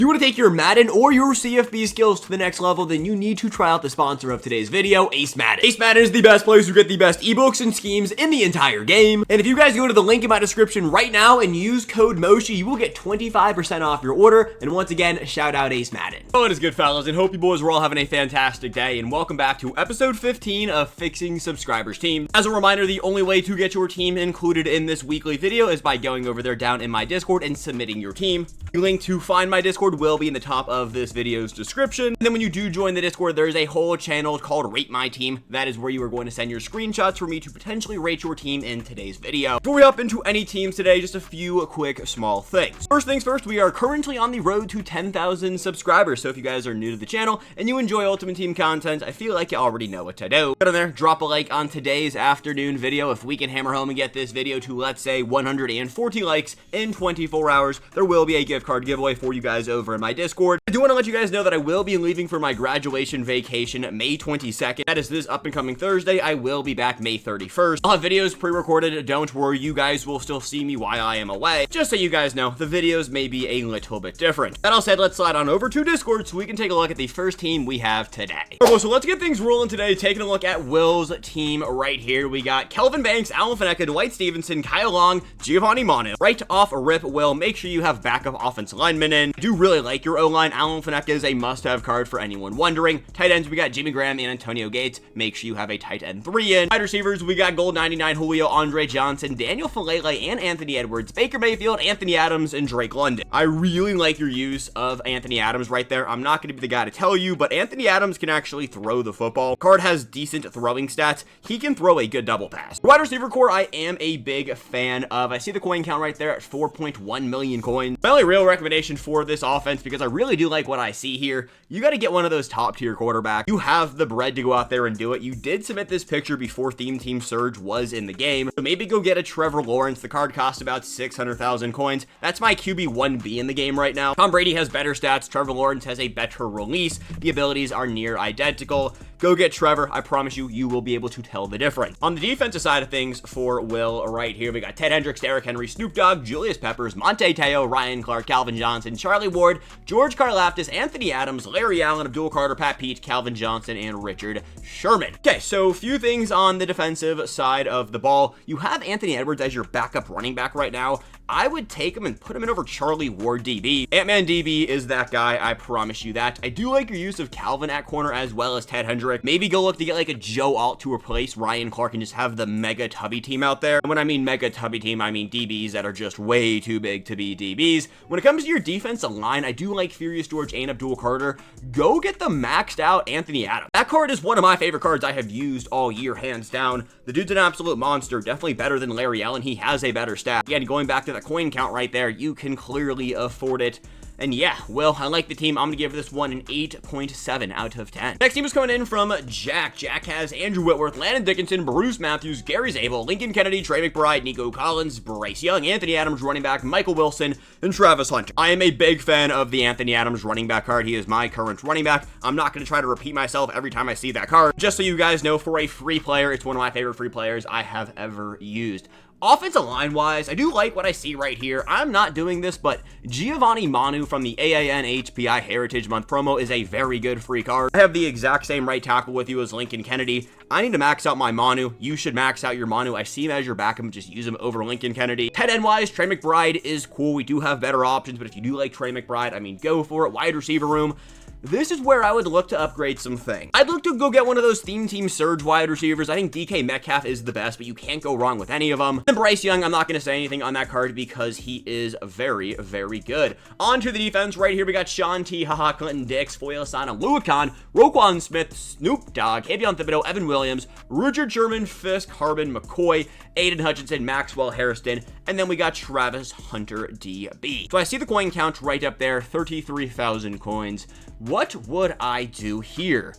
you want to take your Madden or your CFB skills to the next level, then you need to try out the sponsor of today's video, Ace Madden. Ace Madden is the best place to get the best ebooks and schemes in the entire game. And if you guys go to the link in my description right now and use code Moshi, you will get 25% off your order. And once again, shout out Ace Madden. Oh, it is good, fellas, and hope you boys are all having a fantastic day. And welcome back to episode 15 of Fixing Subscribers Team. As a reminder, the only way to get your team included in this weekly video is by going over there down in my Discord and submitting your team. The link to find my Discord will be in the top of this video's description. And then when you do join the Discord, there's a whole channel called Rate My Team. That is where you are going to send your screenshots for me to potentially rate your team in today's video. Before we hop into any teams today, just a few quick small things. First things first, we are currently on the road to 10,000 subscribers. So if you guys are new to the channel and you enjoy Ultimate Team content, I feel like you already know what to do. Get on there, drop a like on today's afternoon video. If we can hammer home and get this video to, let's say, 140 likes in 24 hours, there will be a gift card giveaway for you guys over in my Discord. I do want to let you guys know that I will be leaving for my graduation vacation May 22nd. That is this up and coming Thursday. I will be back May 31st. I'll have videos pre-recorded. Don't worry, you guys will still see me while I am away. Just so you guys know, the videos may be a little bit different. That all said, let's slide on over to Discord so we can take a look at the first team we have today. So let's get things rolling today. Taking a look at Will's team right here. We got Kelvin Banks, Alan Faneka, Dwight Stevenson, Kyle Long, Giovanni Manu. Right off a rip, Will, make sure you have backup offensive linemen in. I do really like your O-line. Alan Faneka is a must-have card for anyone wondering. Tight ends, we got Jimmy Graham and Antonio Gates. Make sure you have a tight end 3 in. Wide receivers, we got Gold 99, Julio, Andre Johnson, Daniel Falele, and Anthony Edwards, Baker Mayfield, Anthony Adams, and Drake London. I really like your use of Anthony Adams right there. I'm not going to be the guy to tell you, but Anthony Adams can actually throw the football. Card has decent throwing stats. He can throw a good double pass. Wide receiver core, I am a big fan of. I see the coin count right there at 4.1 million coins. My only real recommendation for this offense, because I really do like what I see here, you got to get one of those top tier quarterbacks. You have the bread to go out there and do it. You did submit this picture before Theme Team Surge was in the game, so maybe go get a Trevor Lawrence. The card costs about 600,000 coins. That's my QB 1B in the game right now. Tom Brady has better stats. Trevor Lawrence has a better release. The abilities are near identical. Go get Trevor. I promise you, you will be able to tell the difference. On the defensive side of things for Will right here, we got Ted Hendricks, Derrick Henry, Snoop Dogg, Julius Peppers, Monte Teo, Ryan Clark, Calvin Johnson, Charlie Ward, George Karlaftis, Anthony Adams, Larry Allen, Abdul Carter, Pat Pete, Calvin Johnson, and Richard Sherman. Okay, so a few things on the defensive side of the ball. You have Anthony Edwards as your backup running back right now. I would take him and put him in over Charlie Ward DB. Ant-Man DB is that guy, I promise you that. I do like your use of Calvin at corner as well as Ted Hendrick. Maybe go look to get like a Joe Alt to replace Ryan Clark and just have the mega tubby team out there. And when I mean mega tubby team, I mean DBs that are just way too big to be DBs. When it comes to your defensive line, I do like Furious George and Abdul Carter. Go get the maxed out Anthony Adams. That card is one of my favorite cards I have used all year, hands down. The dude's an absolute monster, definitely better than Larry Allen. He has a better stat. Again, going back to the coin count right there, you can clearly afford it. And yeah, Will, I like the team. I'm going to give this one an 8.7 out of 10. Next team is coming in from Jack. Jack has Andrew Whitworth, Landon Dickinson, Bruce Matthews, Gary Zabel, Lincoln Kennedy, Trey McBride, Nico Collins, Bryce Young, Anthony Adams running back, Michael Wilson, and Travis Hunter. I am a big fan of the Anthony Adams running back card. He is my current running back. I'm not going to try to repeat myself every time I see that card. Just so you guys know, for a free player, it's one of my favorite free players I have ever used. Offensive line wise, I do like what I see right here. I'm not doing this, but Giovanni Manu from the AAN HPI Heritage Month promo is a very good free card. I have the exact same right tackle with you as Lincoln Kennedy. I need to max out my Manu. You should max out your Manu. I see him as your backup, just use him over Lincoln Kennedy. Tight end wise, Trey McBride is cool. We do have better options, but if you do like Trey McBride, I mean, go for it. Wide receiver room. This is where I would look to upgrade some things. I'd look to go get one of those Theme Team Surge wide receivers. I think DK Metcalf is the best, but you can't go wrong with any of them. And Bryce Young, I'm not going to say anything on that card because he is very, very good. On to the defense right here. We got Sean T, Haha, Clinton Dix, Foyle Sana, Luakon, Roquan Smith, Snoop Dogg, Avion Thibodeau, Evan Williams, Richard Sherman, Fisk, Harbin, McCoy, Aiden Hutchinson, Maxwell Harrison, and then we got Travis Hunter DB. So I see the coin count right up there, 33,000 coins. What would I do here?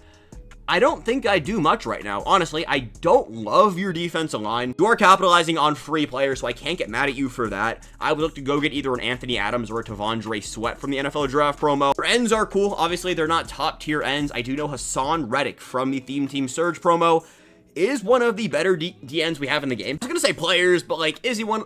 I don't think I do much right now. Honestly, I don't love your defensive line. You are capitalizing on free players, so I can't get mad at you for that. I would look to go get either an Anthony Adams or a Tavondre Sweat from the NFL Draft promo. Your ends are cool. Obviously, they're not top tier ends. I do know Hassan Reddick from the Theme Team Surge promo is one of the better DNs we have in the game. I was going to say players, but like, is he one?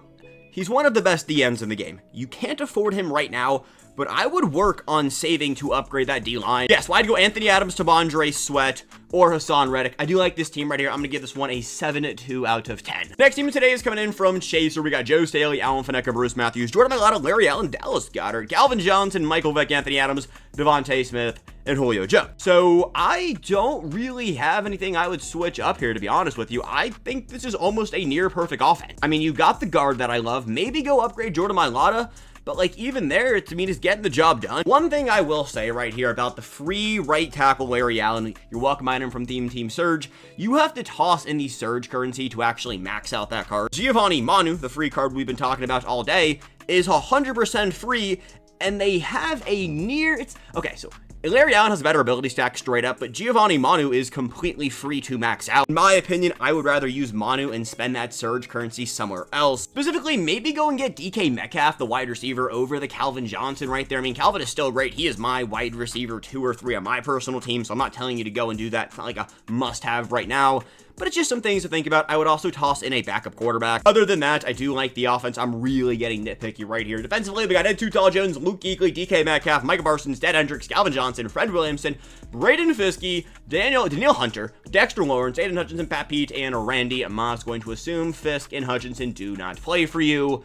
He's one of the best DNs in the game. You can't afford him right now, but I would work on saving to upgrade that D-line. Yes, well, I'd go Anthony Adams, Tavondre Sweat, or Hassan Reddick. I do like this team right here. I'm going to give this one a 7-2 out of 10. Next team today is coming in from Chaser. We got Joe Staley, Alan Faneka, Bruce Matthews, Jordan Mailata, Larry Allen, Dallas Goedert, Calvin Johnson, Michael Vick, Anthony Adams, Devontae Smith, and Julio Jones. So I don't really have anything I would switch up here, to be honest with you. I think this is almost a near perfect offense. I mean, you got the guard that I love. Maybe go upgrade Jordan Mailata, but like even there, to me, is getting the job done. One thing I will say right here about the free right tackle Larry Allen, your welcome item from Team Surge, you have to toss in the Surge currency to actually max out that card. Giovanni Manu, the free card we've been talking about all day, is 100% free, and they have a near, okay, so Larry Allen has a better ability stack straight up, but Giovanni Manu is completely free to max out. In my opinion, I would rather use Manu and spend that Surge currency somewhere else. Specifically, maybe go and get DK Metcalf, the wide receiver, over the Calvin Johnson right there. I mean, Calvin is still great. He is my wide receiver 2 or 3 on my personal team, so I'm not telling you to go and do that. It's not like a must-have right now, but it's just some things to think about. I would also toss in a backup quarterback. Other than that, I do like the offense. I'm really getting nitpicky right here. Defensively, we got Ed Tall Jones, Luke Kuechly, DK Metcalf, Micah Parsons, Ted Hendricks, Calvin Johnson, Fred Williamson, Braden Fiskey, Daniil Hunter, Dexter Lawrence, Aiden Hutchinson, Pat Pete, and Randy Moss. Going to assume Fisk and Hutchinson do not play for you.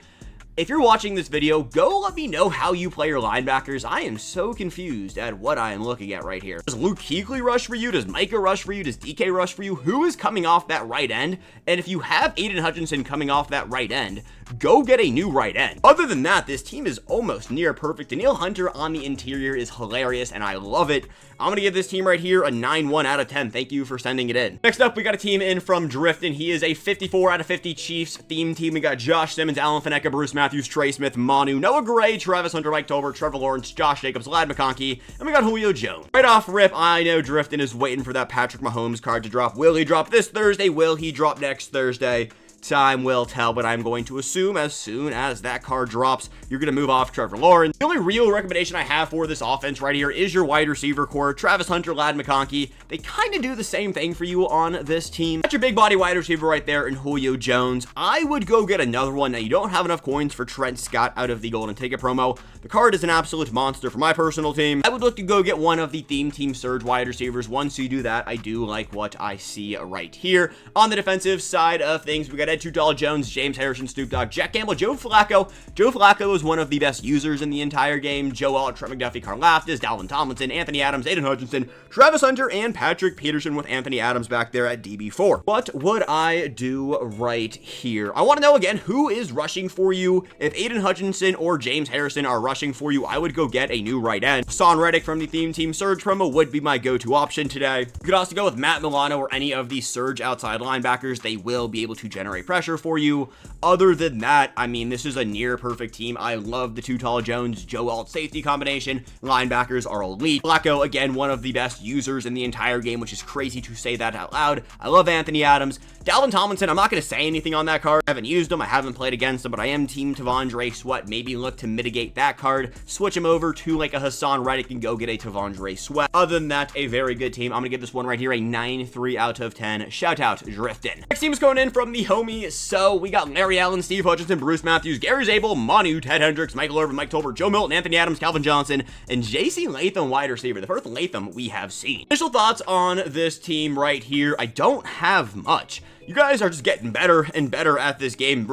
If you're watching this video, go let me know how you play your linebackers. I am so confused at what I am looking at right here. Does Luke Kuechly rush for you? Does Micah rush for you? Does DK rush for you? Who is coming off that right end? And if you have Aiden Hutchinson coming off that right end, go get a new right end. Other than that, this team is almost near perfect. Daniil Hunter on the interior is hilarious, and I love it. I'm going to give this team right here a 9-1 out of 10. Thank you for sending it in. Next up, we got a team in from Driftton. He is a 54 out of 50 Chiefs theme team. We got Josh Simmons, Alan Faneka, Bruce Matthews, Trey Smith, Manu, Noah Gray, Travis Hunter, Mike Tolbert, Trevor Lawrence, Josh Jacobs, Ladd McConkey, and we got Julio Jones. Right off rip, I know Driftton is waiting for that Patrick Mahomes card to drop. Will he drop this Thursday? Will he drop next Thursday? Time will tell, but I'm going to assume as soon as that card drops, you're going to move off Trevor Lawrence. The only real recommendation I have for this offense right here is your wide receiver core. Travis Hunter, Ladd McConkey, they kind of do the same thing for you on this team. That's your big body wide receiver right there in Julio Jones. I would go get another one. Now, you don't have enough coins for Trent Scott out of the Golden Ticket promo. The card is an absolute monster for my personal team. I would look to go get one of the Team Surge wide receivers. Once you do that, I do like what I see right here. On the defensive side of things, we got Ed Tall Jones, James Harrison, Snoop Dogg, Jack Campbell, Joe Flacco. Joe Flacco is one of the best users in the entire game. Joe Alt, Trent McDuffie, Carl Laftis, Dalvin Tomlinson, Anthony Adams, Aiden Hutchinson, Travis Hunter, and Patrick Peterson with Anthony Adams back there at DB4. What would I do right here? I want to know again, who is rushing for you? If Aiden Hutchinson or James Harrison are rushing for you, I would go get a new right end. Hassan Reddick from the Team Surge promo would be my go-to option today. You could also go with Matt Milano or any of the Surge outside linebackers. They will be able to generate pressure for you. Other than that, I mean, this is a near perfect team. I love the Tall Jones, Joe Alt safety combination. Linebackers are elite. Flacco, again, one of the best users in the entire game, which is crazy to say that out loud. I love Anthony Adams. Dalvin Tomlinson, I'm not going to say anything on that card. I haven't used him. I haven't played against him, but I am Team Tavondre Sweat. Maybe look to mitigate that card. Switch him over to like a Hassan Reddick and go get a Tavondre Sweat. Other than that, a very good team. I'm going to give this one right here a 9-3 out of 10. Shout out Driftton. Next team is going in from the homie. So we got Larry Allen, Steve Hutchinson, Bruce Matthews, Gary Zabel, Manu, Ted Hendricks, Michael Irvin, Mike Tolbert, Joe Milton, Anthony Adams, Calvin Johnson, and JC Latham, wide receiver. The first Latham we have seen. Initial thoughts on this team right here. I don't have much. You guys are just getting better and better at this game.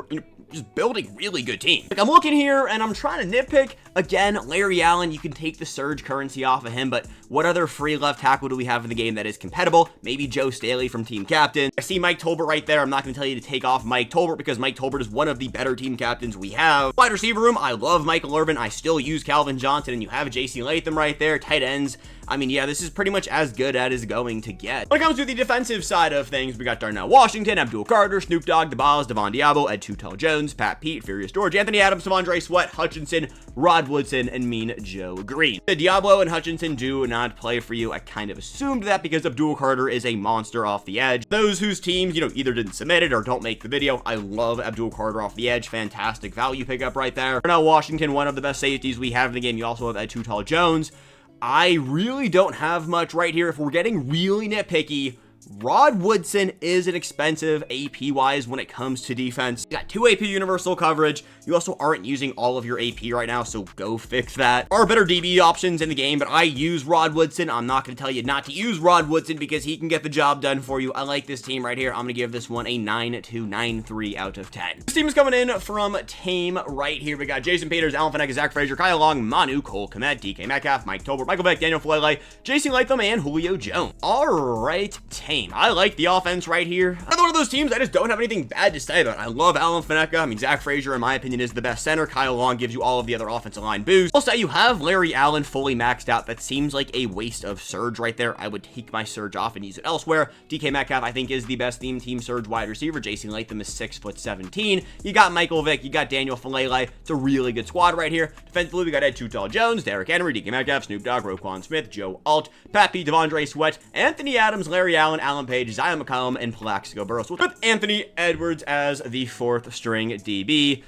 Just building really good teams. Like, I'm looking here and I'm trying to nitpick. Again, Larry Allen, you can take the Surge currency off of him, but what other free left tackle do we have in the game that is compatible? Maybe Joe Staley from Team Captain. I see Mike Tolbert right there. I'm not going to tell you to take off Mike Tolbert because Mike Tolbert is one of the better team captains we have. Wide receiver room, I love Michael Irvin. I still use Calvin Johnson, and you have JC Latham right there. Tight ends, I mean, yeah, this is pretty much as good as it's going to get. When it comes to the defensive side of things, we got Darnell Washington, Abdul Carter, Snoop Dogg, The Balls, Devon Diablo, Ed Tall Jones, Pat Pete, Furious George, Anthony Adams, Tavondre Sweat, Hutchinson, Rod Woodson, and Mean Joe Green. The Diablo and Hutchinson do not play for you. I kind of assumed that because Abdul Carter is a monster off the edge. Those whose teams, either didn't submit it or don't make the video, I love Abdul Carter off the edge. Fantastic value pickup right there. Darnell Washington, one of the best safeties we have in the game. You also have Ed Tall Jones. I really don't have much right here. If we're getting really nitpicky, Rod Woodson is an expensive AP-wise when it comes to defense. You got 2 AP universal coverage. You also aren't using all of your AP right now, so go fix that. There are better DB options in the game, but I use Rod Woodson. I'm not going to tell you not to use Rod Woodson because he can get the job done for you. I like this team right here. I'm going to give this one a 9.293 out of 10. This team is coming in from Tame right here. We got Jason Peters, Alan Faneka, Zach Frazier, Kyle Long, Manu, Cole Kmet, DK Metcalf, Mike Tolbert, Michael Vick, Daniel Falele, JC Latham, and Julio Jones. All right, Tame. I like the offense right here. Another one of those teams I just don't have anything bad to say about. I love Alan Faneka. I mean, Zach Frazier, in my opinion, is the best center. Kyle Long gives you all of the other offensive line boost. Also, you have Larry Allen fully maxed out. That seems like a waste of surge right there. I would take my surge off and use it elsewhere. DK Metcalf, I think, is the best team surge wide receiver. JC Latham is 6'17". You got Michael Vick. You got Daniel Falele. It's a really good squad right here. Defensively, we got Ed Too Tall Jones, Derrick Henry, DK Metcalf, Snoop Dogg, Roquan Smith, Joe Alt, Pat Pete, Devondre Sweat, Anthony Adams, Larry Allen, Alan Page, Zion McCollum, and Plaxico Burress, with Anthony Edwards as the 4th string DB.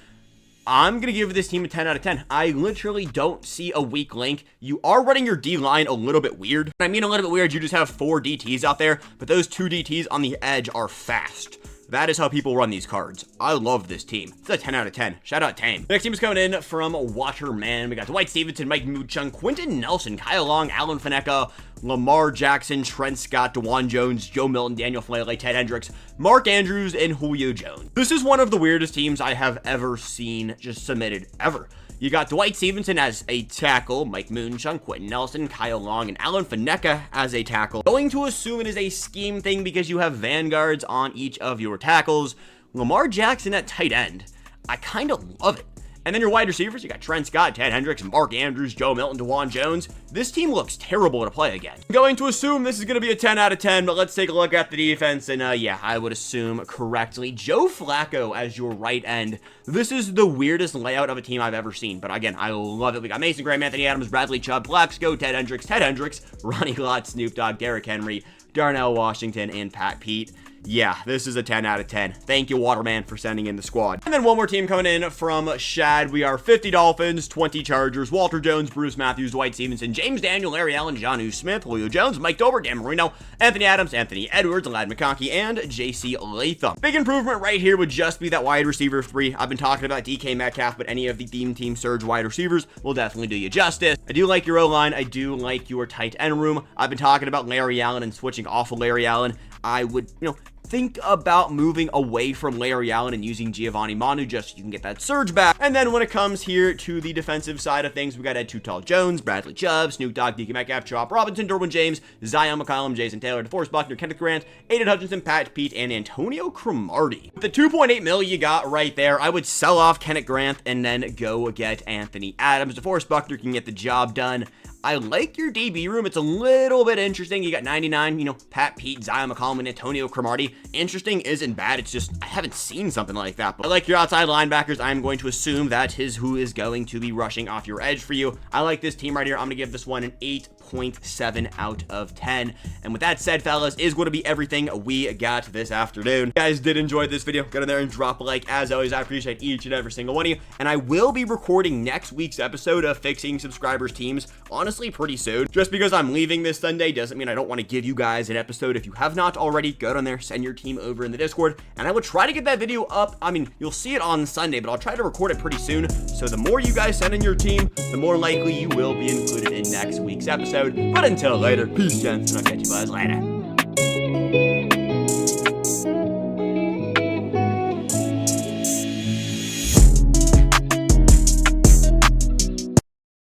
I'm going to give this team a 10 out of 10. I literally don't see a weak link. You are running your D-line a little bit weird. I mean a little bit weird, you just have 4 DTs out there, but those 2 DTs on the edge are fast. That is how people run these cards. I love this team. It's a 10 out of 10. Shout out Tame. Next team is coming in from Waterman. We got Dwight Stevenson, Mike Muchung, Quentin Nelson, Kyle Long, Alan Faneka, Lamar Jackson, Trent Scott, DeJuan Jones, Joe Milton, Daniel Falele, Ted Hendricks, Mark Andrews, and Julio Jones. This is one of the weirdest teams I have ever seen just submitted ever. You got Dwight Stevenson as a tackle, Mike Moonchunk, Quentin Nelson, Kyle Long, and Alan Faneka as a tackle. Going to assume it is a scheme thing because you have vanguards on each of your tackles. Lamar Jackson at tight end. I kind of love it. And then your wide receivers, you got Trent Scott, Ted Hendricks, Mark Andrews, Joe Milton, DeJuan Jones. This team looks terrible to play again. I'm going to assume this is going to be a 10 out of 10, but let's take a look at the defense. And yeah, I would assume correctly. Joe Flacco as your right end. This is the weirdest layout of a team I've ever seen. But again, I love it. We got Mason Graham, Anthony Adams, Bradley Chubb, Plaxico, Ted Hendricks, Ronnie Lott, Snoop Dogg, Derrick Henry, Darnell Washington, and Pat Pete. Yeah, this is a 10 out of 10. Thank you, Waterman, for sending in the squad. And then one more team coming in from Shad. We are 50 Dolphins, 20 Chargers, Walter Jones, Bruce Matthews, Dwight Stevenson, James Daniel, Larry Allen, Jonnu Smith, Julio Jones, Mike Tolbert, Dan Marino, Anthony Adams, Anthony Edwards, Ladd McConkey, and JC Latham. Big improvement right here would just be that wide receiver 3. I've been talking about DK Metcalf, but any of the team surge wide receivers will definitely do you justice. I do like your O-line. I do like your tight end room. I've been talking about Larry Allen and switching off of Larry Allen. I would, think about moving away from Larry Allen and using Giovanni Manu just so you can get that surge back. And then when it comes here to the defensive side of things, we got Ed Too Tall Jones, Bradley Chubb, Snoop Dogg, DK Metcalf, Chop Robinson, Derwin James, Zion McCollum, Jason Taylor, DeForest Buckner, Kenneth Grant, Aiden Hutchinson, Pat Pete, and Antonio Cromartie. With the 2.8 mil you got right there, I would sell off Kenneth Grant and then go get Anthony Adams. DeForest Buckner can get the job done. I like your DB room. It's a little bit interesting. You got 99, Pat Pete, Zion McCollum, and Antonio Cromartie. Interesting isn't bad. It's just, I haven't seen something like that. But I like your outside linebackers. I'm going to assume that is who is going to be rushing off your edge for you. I like this team right here. I'm going to give this one an 8.7 out of 10. And with that said, fellas, is going to be everything we got this afternoon. If you guys did enjoy this video, go in there and drop a like. As always, I appreciate each and every single one of you. And I will be recording next week's episode of Fixing Subscribers Teams. Honestly, pretty soon. Just because I'm leaving this Sunday doesn't mean I don't want to give you guys an episode. If you have not already, go down there, send your team over in the Discord, and I will try to get that video up. I mean, you'll see it on Sunday, but I'll try to record it pretty soon. So the more you guys send in your team, the more likely you will be included in next week's episode. But until later, peace, gents, and I'll catch you guys later.